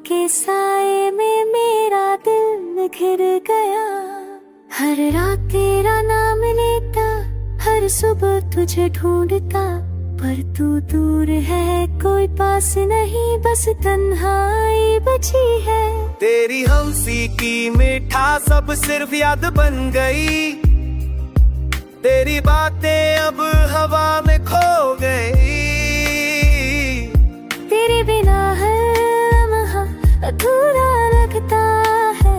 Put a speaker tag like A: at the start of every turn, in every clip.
A: के साए में मेरा दिल घिर गया। हर रात तेरा नाम लेता, हर सुबह तुझे ढूंढता, पर तू दूर है, कोई पास नहीं, बस तन्हाई बची है।
B: तेरी हंसी की मीठा सब सिर्फ याद बन गई, तेरी बातें अब हवा में खो गई।
A: तेरे बिना हर लम्हा अधूरा लगता है,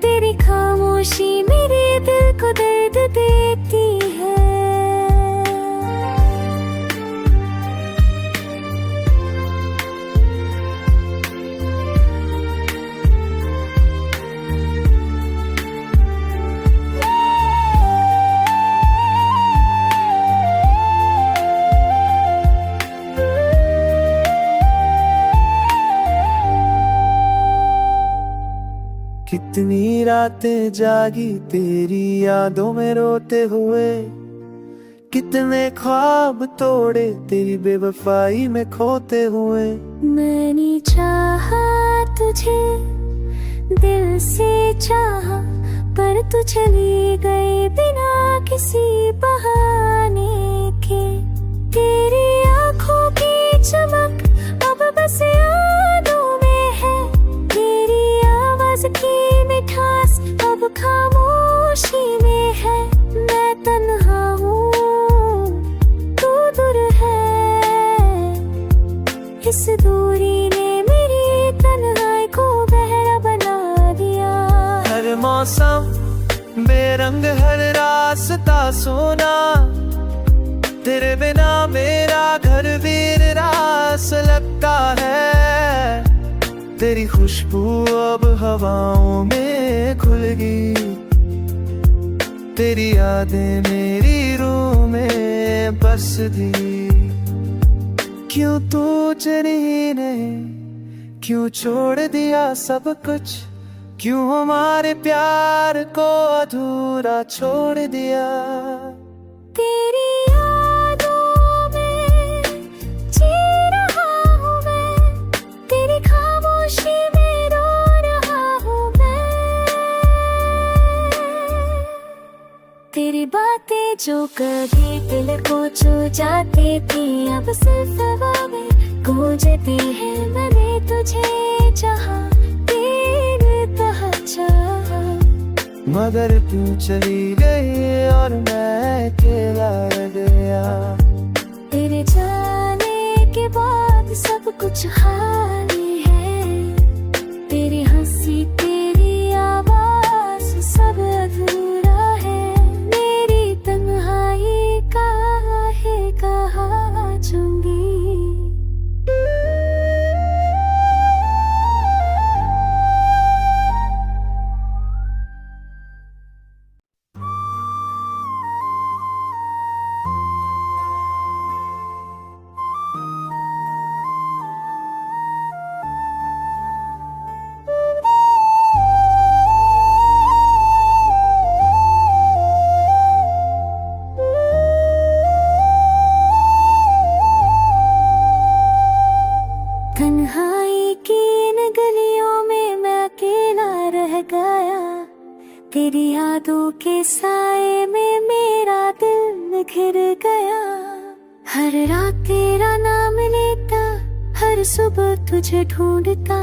A: तेरी खामोशी मेरे दिल को दर्द देती है।
B: कितनी रातें जागी तेरी यादों में रोते हुए, कितने ख्वाब तोड़े तेरी बेवफाई में खोते हुए।
A: मैंने चाहा तुझे, दिल से चाहा, पर तू चली गई बिना किसी बहाने के। तेरी आंखों की चमक अब बस यादों में है, तेरी आवाज की मिठास अब खामोशी में है। मैं तन्हा हूँ, तू दूर है, इस दूरी ने मेरी तन्हाई को गहरा बना दिया।
B: हर मौसम बेरंग, हर रास्ता सोना, तेरे बिना मेरा घर वीर रास लगता है। तेरी खुशबू अब हवाओं में खुल गई, तेरी यादें मेरी रूह में बस दी। क्यों तू चली नहीं, क्यों छोड़ दिया सब कुछ, क्यों हमारे प्यार को अधूरा छोड़ दिया।
A: तेरी यादों में जी रहा हूँ मैं, तेरी खामोशी में रो रहा हूँ मैं। तेरी बातें जो कभी दिल को छू जाती थी, अब सिर्फ हवा में गूंजती है। मैंने तुझे चाहा, तेरे तह चाहा,
B: मगर तू चली गई और मैं अकेला रह गया।
A: तेरे जाने के बाद सब कुछ खाली है, तेरी हंसी तेरी आवाज सब अधूरा है। मेरी तन्हाई काहे कहाँ चूंगी। तन्हाई की इन गलियों में मैं अकेला रह गया, तेरी यादों के साए में मेरा दिल घिर गया। हर रात तेरा नाम लेता, हर सुबह तुझे ढूंढता,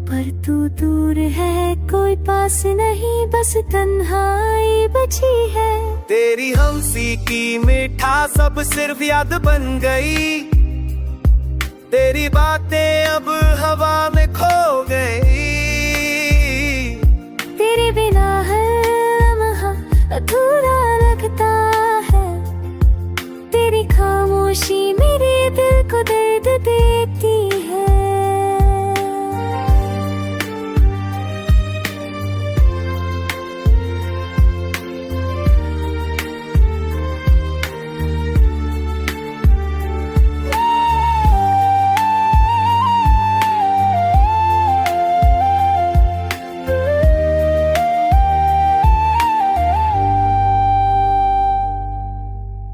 A: पर तू दूर है, कोई पास नहीं, बस तन्हाई बची है।
B: तेरी हंसी की मीठा सब सिर्फ याद बन गई, तेरी बातें अब हवा में खो गई।
A: तेरे बिना हर लम्हा अधूरा लगता है, तेरी खामोशी मेरे दिल को दर्द देती है।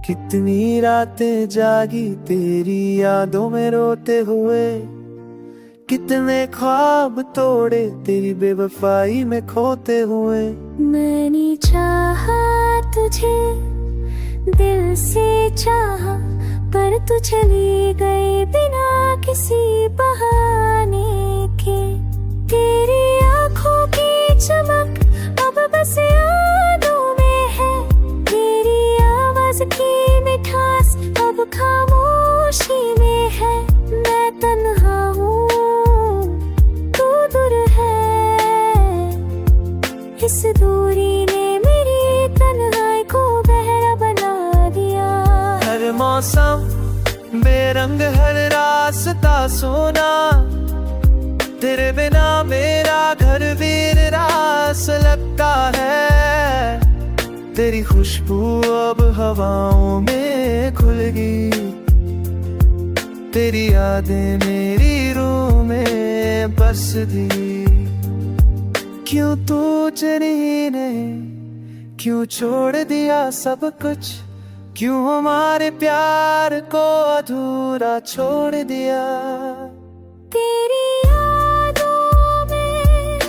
B: कितनी रातें जागी तेरी यादों में रोते हुए, कितने ख्वाब तोड़े तेरी बेवफाई में खोते हुए।
A: मैंने चाहा तुझे, दिल से चाहा, पर तू चली गई बिना किसी बहाने के। तेरी आंखों की चमक अब बस यादों में है, तेरी आवाज की मिठास अब खामोशी में है। मैं तन्हा हूँ, तू दूर है, इस दूरी ने मेरी तन्हाई को गहरा बना दिया।
B: हर मौसम बेरंग, हर रास्ता सोना, तेरे बिना मेरा घर वीर रास लगता है। तेरी खुशबू अब हवाओं में खुल गई, तेरी यादें मेरी रूह में बस दी। क्यों तू चली नहीं, क्यों छोड़ दिया सब कुछ, क्यों हमारे प्यार को अधूरा छोड़ दिया।
A: तेरी यादों में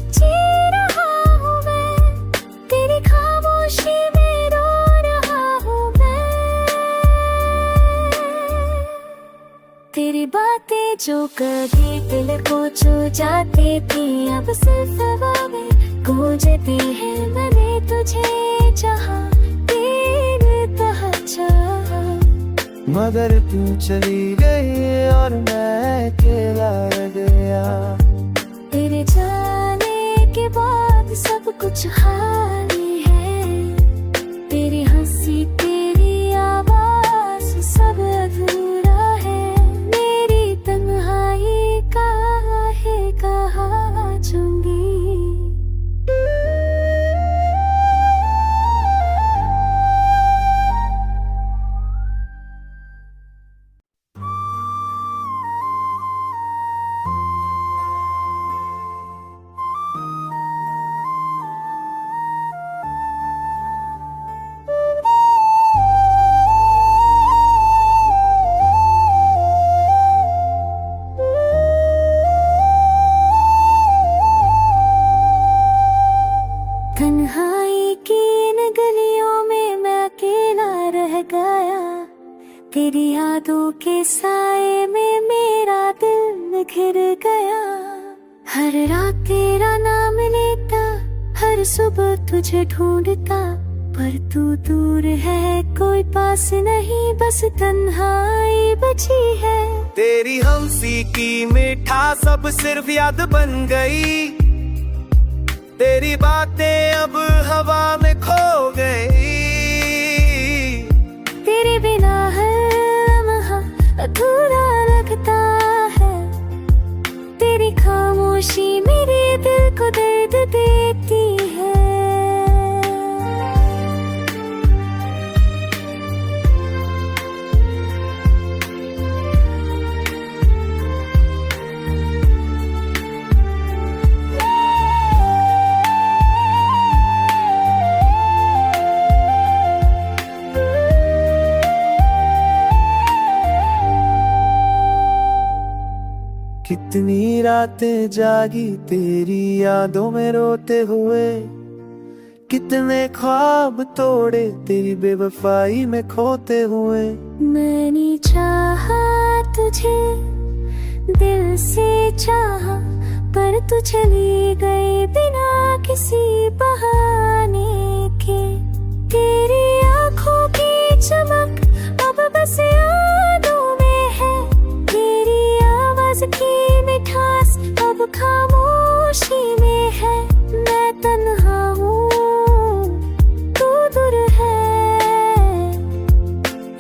A: जी रहा हूँ मैं, तेरी खामोशी में रो रहा हूँ मैं। तेरी बातें जो कभी दिल को छू जाती थी, अब सिर्फ हवा में गूंजती है। मैंने तुझे चाहा,
B: मगर तू चली गई और मैं अकेला रह गया।
A: तेरे जाने के बाद सब कुछ खाली है, तेरी हंसी तेरी आवाज सब अधूरा है। मेरी तन्हाई काहे कहाँ चूंगी। तन्हाई की इन गलियों में मैं अकेला रह गया, तेरी यादों के साए में मेरा दिल घिर गया। हर रात तेरा नाम लेता, हर सुबह तुझे ढूंढता, पर तू दूर है, कोई पास नहीं, बस तन्हाई बची है।
B: तेरी हंसी की मिठास अब सिर्फ याद बन गई, तेरी बातें अब हवा में खो गई।
A: तेरे बिना हर लम्हा अधूरा लगता है, तेरी खामोशी मेरे दिल को दर्द देती है।
B: कितनी रातें जागी तेरी यादों में रोते हुए, कितने ख्वाब तोड़े तेरी बेवफाई में खोते हुए।
A: मैंने चाहा तुझे, दिल से चाहा, पर तू चली गई बिना किसी बहाने के। तेरी आंखों की चमक अब बस यादों में है, तेरी आवाज की मिठास अब खामोशी में है। मैं तन्हा हूँ, तू दूर है,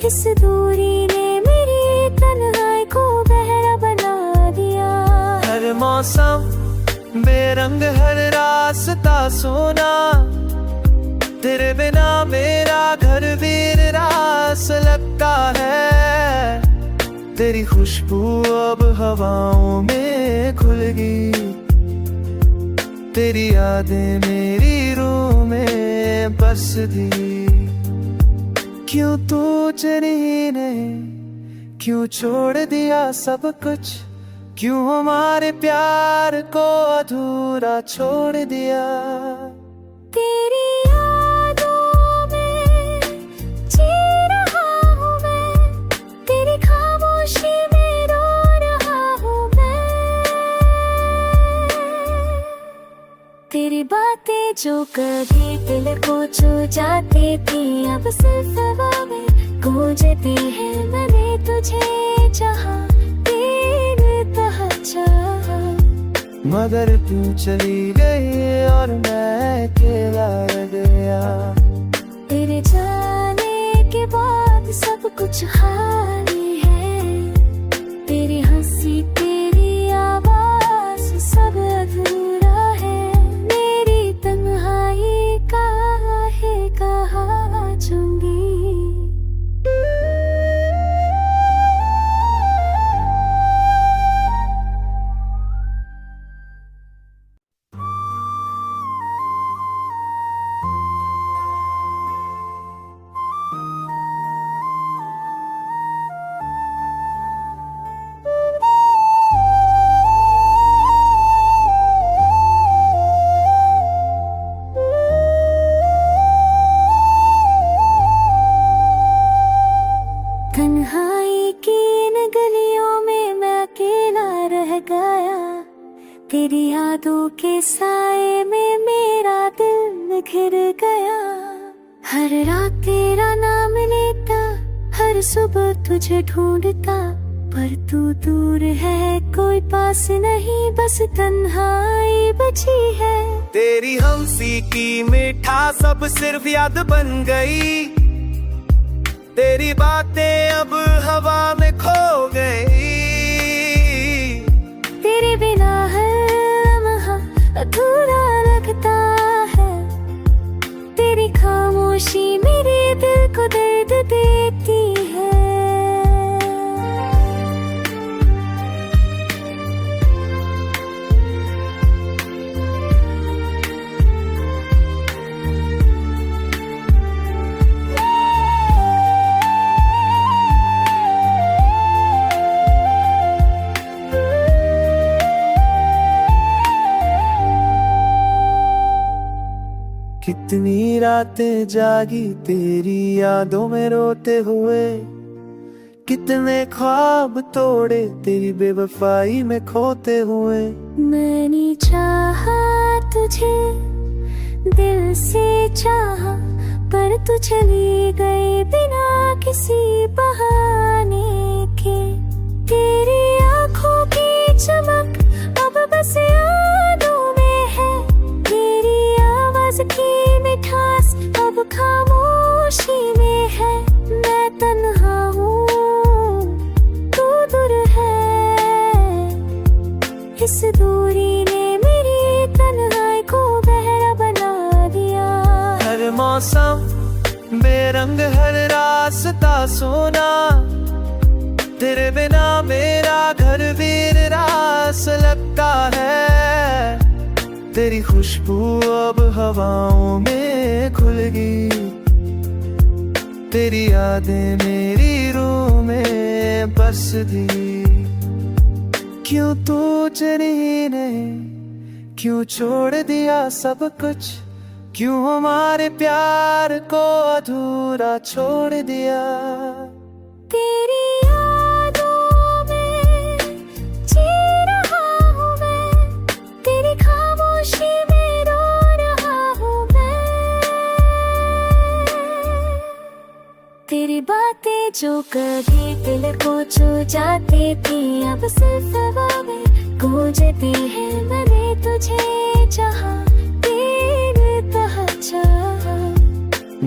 A: इस दूरी ने मेरी तन्हाई को गहरा बना दिया।
B: हर मौसम बेरंग, हर रास्ता सोना, तेरे बिना मेरा घर वीर रास लगता है। तेरी खुशबू अब हवाओं में खुल गई, तेरी यादें मेरी रूह में बस दी। क्यों तू चली नहीं, क्यों छोड़ दिया सब कुछ, क्यों हमारे प्यार को अधूरा छोड़ दिया।
A: तेरी यादों में जी रहा हूँ मैं, तेरी खामोशी में रो रहा हूँ मैं। तेरी बातें जो कभी दिल को छू जाती थी, अब सिर्फ हवा में गूंजती है। मैंने तुझे चाहा, बेइंतहा चाहा,
B: मगर तू चली गई और मैं अकेला रह गया।
A: तेरे जाने के बाद सब कुछ खाली है। तेरी हंसी, तेरी आवाज, सब अधूरा है। मेरी तन्हाई काहे कहाँ चूंगी। तन्हाई की इन गलियों में मैं अकेला रह गया। तेरी यादों के साए में मेरा दिल घिर गया। हर रात तेरा नाम लेता, हर सुबह तुझे ढूंढता, पर तू दूर है, कोई पास नहीं, बस तन्हाई बची है।
B: तेरी हंसी की मीठा सब सिर्फ याद बन गई। तेरी बातें अब हवा में खो गई।
A: तेरे बिना हर लम्हा अधूरा लगता है। तेरी खामोशी मेरे दिल को दर्द देती है।
B: कितनी रातें जागी तेरी यादों में रोते हुए। कितने ख्वाब तोड़े तेरी बेवफाई में खोते हुए।
A: मैंने चाहा तुझे, दिल से चाहा, पर तू चली गई बिना किसी बहाने के। तेरी आंखों की चमक अब बस यादों में है। तेरी आवाज की मिठास अब खामोशी में है। मैं तन्हा हूँ, तू दूर है। इस दूरी ने मेरी तन्हाई को गहरा बना दिया।
B: हर मौसम बेरंग, हर रास्ता सोना, तेरे बिना मेरा घर वीर रास लगता है। तेरी खुशबू अब हवाओं में खुल गई। तेरी यादें मेरी रूह में बस दी। क्यों तू चली नहीं, क्यों छोड़ दिया सब कुछ, क्यों हमारे प्यार को अधूरा छोड़ दिया।
A: तेरी यादों में जी रहा हूँ मैं, तेरी खामोशी में रो रहा हूँ मैं। तेरी बातें जो कभी दिल को छू जाती थी, अब सिर्फ हवा में गूंजती है। मैंने तुझे चाहा, बेइंतहा चाहा,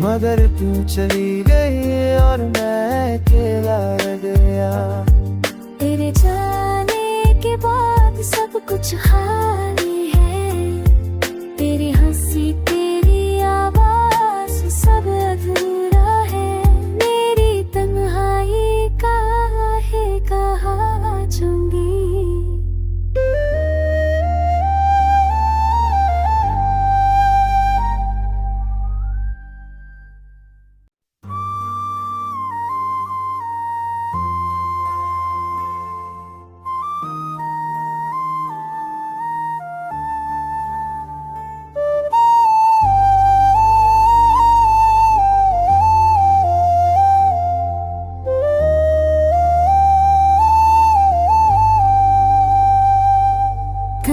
B: मगर तू चली गई और मैं अकेला रह गया।
A: तेरे जाने के बाद सब कुछ खाली है। तेरी हंसी, तेरी आवाज, सब अधूरा है। मेरी तन्हाई काहे कहाँ चूंगी।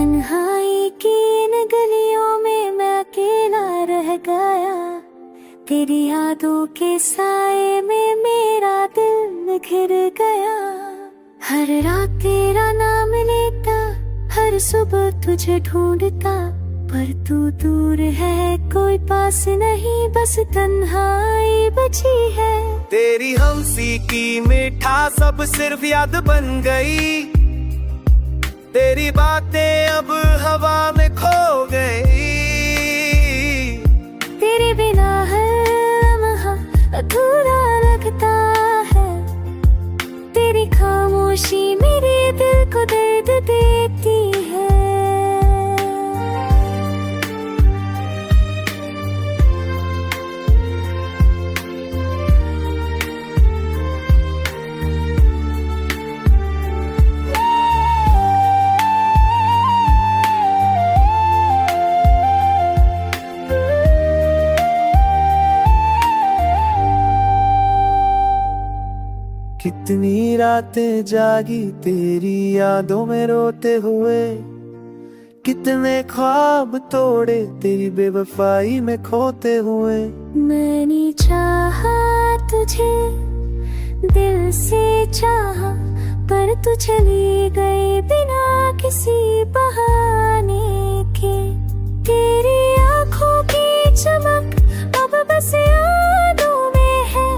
A: तन्हाई की इन गलियों में मैं अकेला रह गया, तेरी यादों के साए में मेरा दिल घिर गया। हर रात तेरा नाम लेता, हर सुबह तुझे ढूंढता, पर तू दूर है कोई पास नहीं, बस तन्हाई बची है।
B: तेरी हंसी की मीठा सब सिर्फ याद बन गई, तेरी बातें अब हवा में खो गई।
A: तेरे बिना हर लम्हा अधूरा लगता है, तेरी खामोशी मेरे दिल को दर्द देती है।
B: कितनी रातें जागी तेरी यादों में रोते हुए, कितने ख्वाब तोड़े तेरी बेवफाई में खोते हुए।
A: मैंने चाहा तुझे, दिल से चाहा, पर तू चली गई बिना किसी बहाने के। तेरी आंखों की चमक अब बस यादों में है,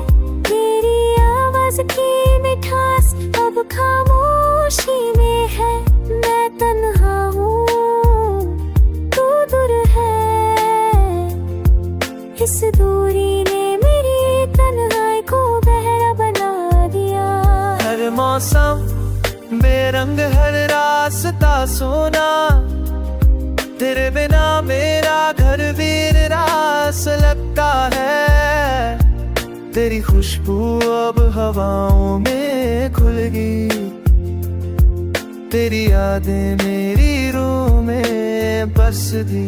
A: तेरी आवाज की मिठास अब खामोशी में है। मैं तन्हा हूँ, तू दूर है, इस दूरी ने मेरी तन्हाई को गहरा बना दिया।
B: हर मौसम बेरंग, हर रास्ता सोना, तेरे बिना मेरा घर वीर रास लगता है। तेरी खुशबू अब हवाओं में खुलगी, तेरी यादें मेरी रूह में बस दी।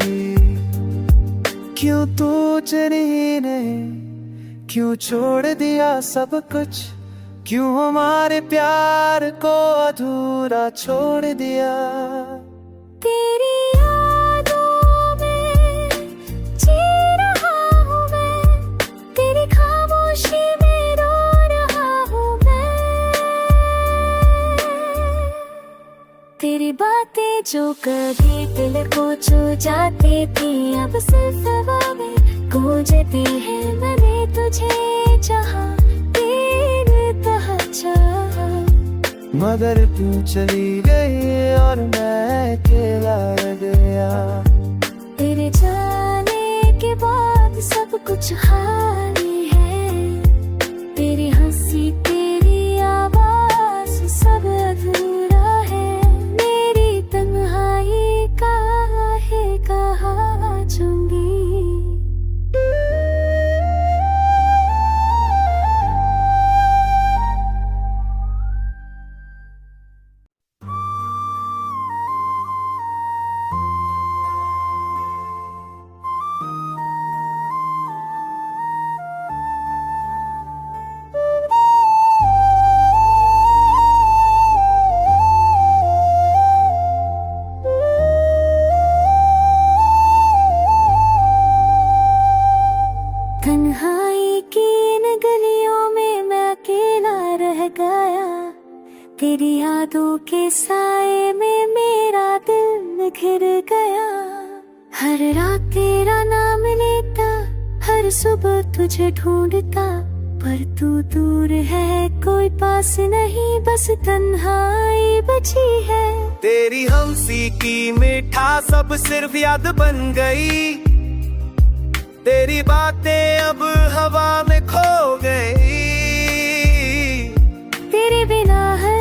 B: क्यों तू चली नहीं, क्यों छोड़ दिया सब कुछ, क्यों हमारे प्यार को अधूरा छोड़ दिया।
A: तेरी यादों में जी रहा हूँ मैं, तेरी खामोशी में रो रहा हूँ मैं। तेरी बातें जो कभी दिल को छू जाती थी, अब सिर्फ हवा में गूंजती है। मैंने तुझे चाहा, तेरे तह चाहा,
B: मगर तू चली गई और मैं अकेला रह गया।
A: तेरे जाने के बाद सब कुछ खाली है, तेरी हंसी तेरी आवाज सब अधूरा है। मेरी तन्हाई काहे कहाँ चूंगी। तन्हाई की इन गलियों में मैं अकेला रह गया, तेरी यादों के साए में मेरा दिल घिर गया। हर रात तेरा नाम लेता, हर सुबह तुझे ढूंढता, पर तू दूर है कोई पास नहीं, बस तन्हाई बची है।
B: तेरी हंसी की मीठा सब सिर्फ याद बन गई, तेरी बातें अब हवा में खो गई।
A: तेरे बिना हर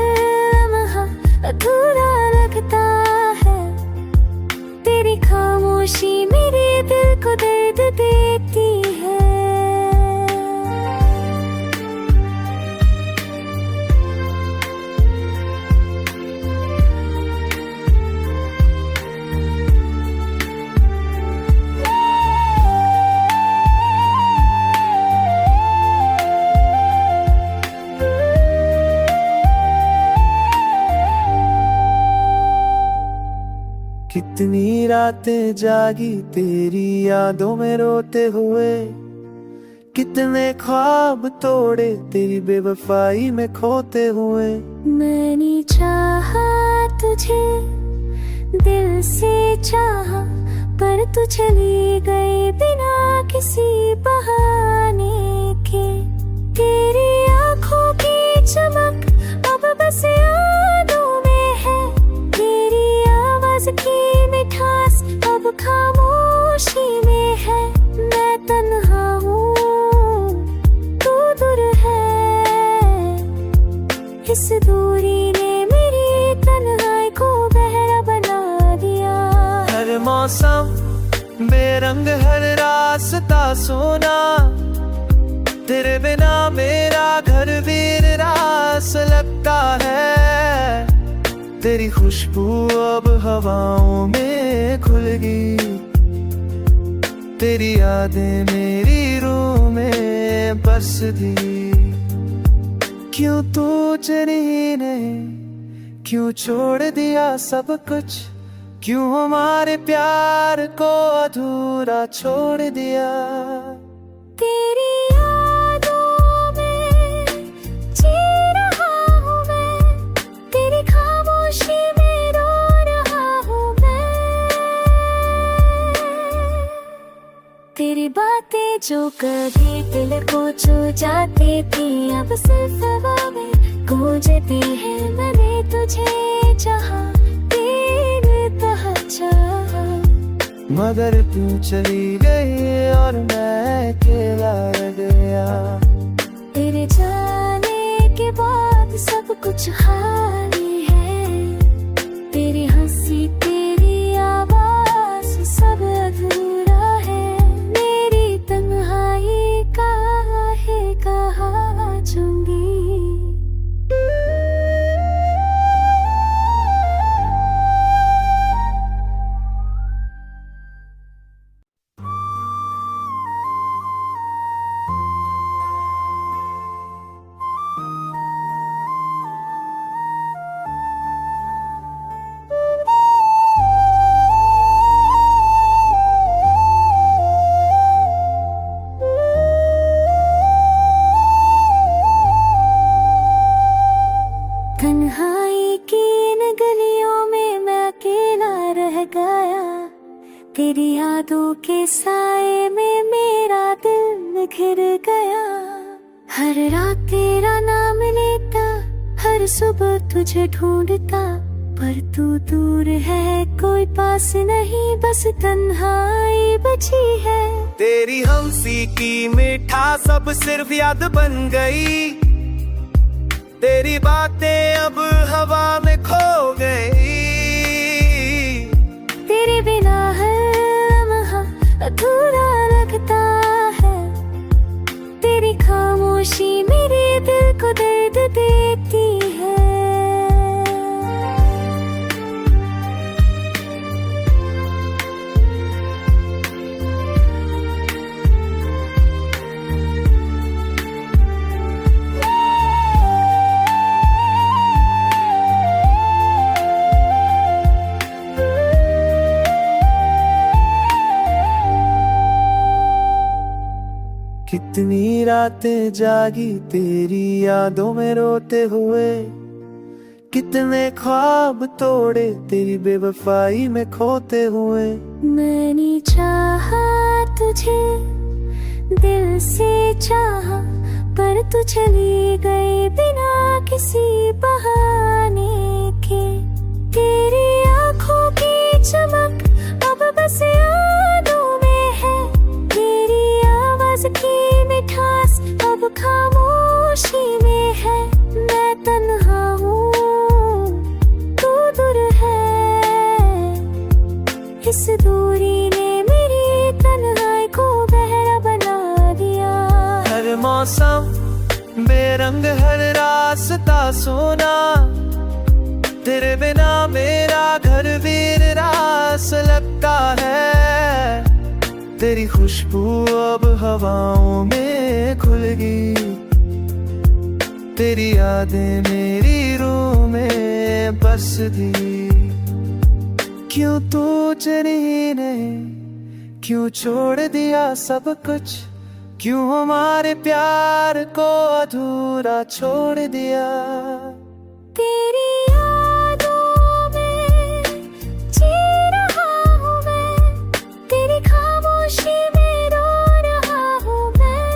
A: लम्हा अधूरा लगता है, तेरी खामोशी मेरे दिल को दर्द देती है।
B: कितनी रातें जागी तेरी यादों में रोते हुए, कितने ख्वाब तोड़े तेरी बेवफाई में खोते हुए।
A: मैंने चाहा तुझे, दिल से चाहा, पर तू चली गई बिना किसी बहाने के। तेरी आंखों की चमक अब बस यादों में है, तेरी आवाज की मिठास अब खामोशी में है। मैं तन्हा हूँ, तू दूर है, इस दूरी ने मेरी तन्हाई को गहरा बना दिया।
B: हर मौसम बेरंग, हर रास्ता सोना, तेरे बिना मेरा घर वीरास लगता है। तेरी खुशबू अब हवाओं में खुल गई, तेरी यादें मेरी रूह में बस दी। क्यों तू चली नहीं, क्यों छोड़ दिया सब कुछ, क्यों हमारे प्यार को अधूरा छोड़ दिया।
A: तेरी यादों में जी रहा हूँ मैं, तेरी खामोशी में रो रहा हूँ मैं। तेरी बातें जो कभी दिल को छू जाती थी, अब सिर्फ हवा में गूंजती है। मैंने तुझे चाहा,
B: मगर तू चली गई और मैं अकेला रह गया।
A: तेरे जाने के बाद सब कुछ खाली है, तेरी हंसी तेरी आवाज सब अधूरा है। मेरी तन्हाई काहे कहाँ चूंगी। तन्हाई की इन गलियों में मैं अकेला रह गया, तेरी यादों के साए में मेरा दिल घिर गया। हर रात तेरा नाम लेता, हर सुबह तुझे ढूंढता, पर तू दूर है, कोई पास नहीं, बस तन्हाई बची है।
B: तेरी हंसी की मिठास अब सिर्फ याद बन गई, तेरी बातें अब हवा में खो गई।
A: तेरे बिना हर लम्हा अधूरा लगता है, तेरी खामोशी मेरे दिल को दर्द देती है।
B: कितनी रातें जागी तेरी यादों में रोते हुए, कितने ख्वाब तोड़े तेरी बेवफाई में खोते हुए।
A: मैंने चाहा तुझे, दिल से चाहा, पर तू चली गई बिना किसी बहाने के। तेरी आंखों की चमक अब बस यादों में है, तेरी आवाज की मिठास अब खामोशी में है। मैं तन्हा हूँ, तू दूर है, इस दूरी ने मेरी तन्हाई को गहरा बना दिया।
B: हर मौसम बेरंग, हर रास्ता सोना, तेरे बिना मेरा घर वीरास लगता है। तेरी खुशबू अब हवाओं में खुल गई, तेरी यादें मेरी रूह में बस दी। क्यों तू चली नहीं, क्यों छोड़ दिया सब कुछ, क्यों हमारे प्यार को अधूरा छोड़ दिया।
A: तेरी यादों में जी रहा हूँ मैं, तेरी खामोशी में रो रहा हूँ मैं।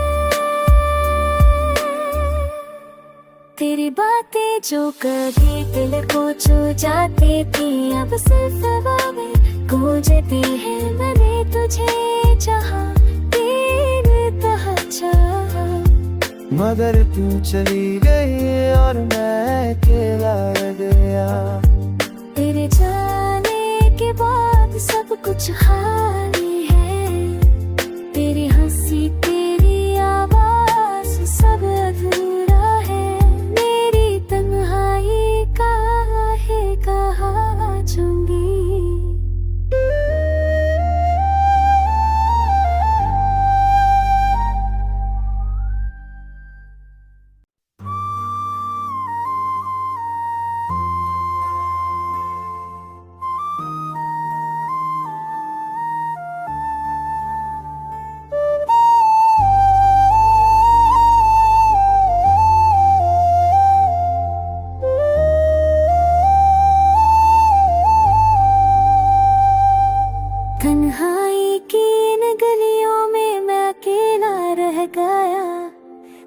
A: तेरी बातें जो कभी दिल को छू जाती थी, अब सिर्फ हवा में गूंजती है। मैंने तुझे चाहा, तेरे तह चाहा,
B: मगर तू चली गई और मैं अकेला रह गया।
A: तेरे जाने के बाद सब कुछ खाली है, तेरी हंसी तेरी आवाज सब अधूरा है। मेरी तन्हाई काहे कहाँ जाऊंगी। तन्हाई की इन गलियों में मैं अकेला रह गया,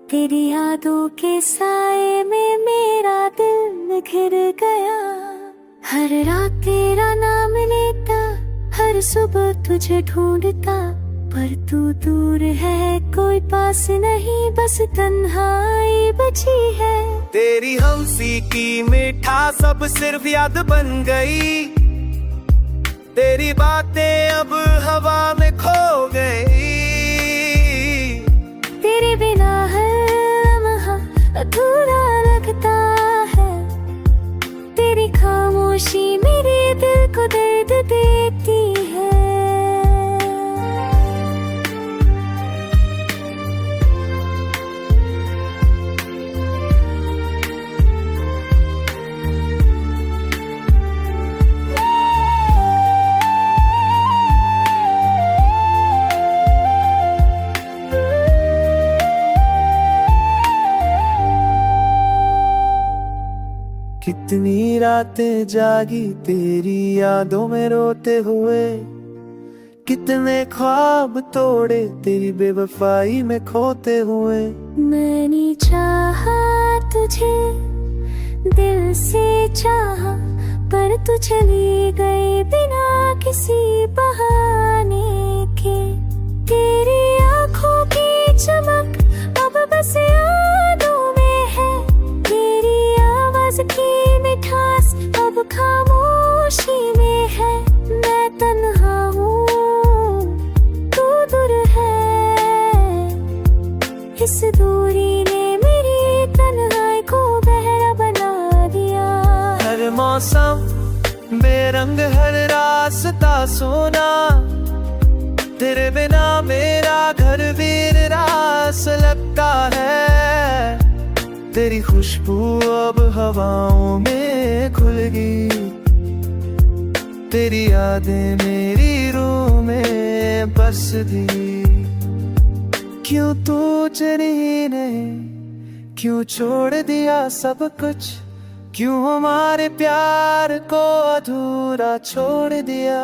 A: तेरी यादों के साए में मेरा दिल घिर गया। हर रात तेरा नाम लेता, हर सुबह तुझे ढूंढता, पर तू दूर है कोई पास नहीं, बस तन्हाई बची है।
B: तेरी हंसी की मीठा सब सिर्फ याद बन गई, तेरी बातें अब हवा में खो गई।
A: तेरे बिना हर लम्हा अधूरा लगता है, तेरी खामोशी मेरे दिल को दर्द देती है।
B: कितनी रातें जागी तेरी यादों में रोते हुए, कितने ख्वाब तोड़े तेरी बेवफाई में खोते हुए।
A: मैंने चाहा तुझे, दिल से चाहा, पर तू चली गई बिना किसी बहाने के। तेरी आंखों की चमक अब बस यादों में है, तेरी आवाज की मिठास अब खामोशी में है। मैं तन्हा हूँ, तू दूर है, इस दूरी ने मेरी तन्हाई को गहरा बना दिया।
B: हर मौसम बेरंग, हर रास्ता सोना, तेरे बिना मेरा घर वीर रास लगता है। तेरी खुशबू अब हवाओं में खुल गई, तेरी यादें मेरी रूह में बस दी। क्यों तू चली नहीं, क्यों छोड़ दिया सब कुछ, क्यों हमारे प्यार को अधूरा छोड़ दिया।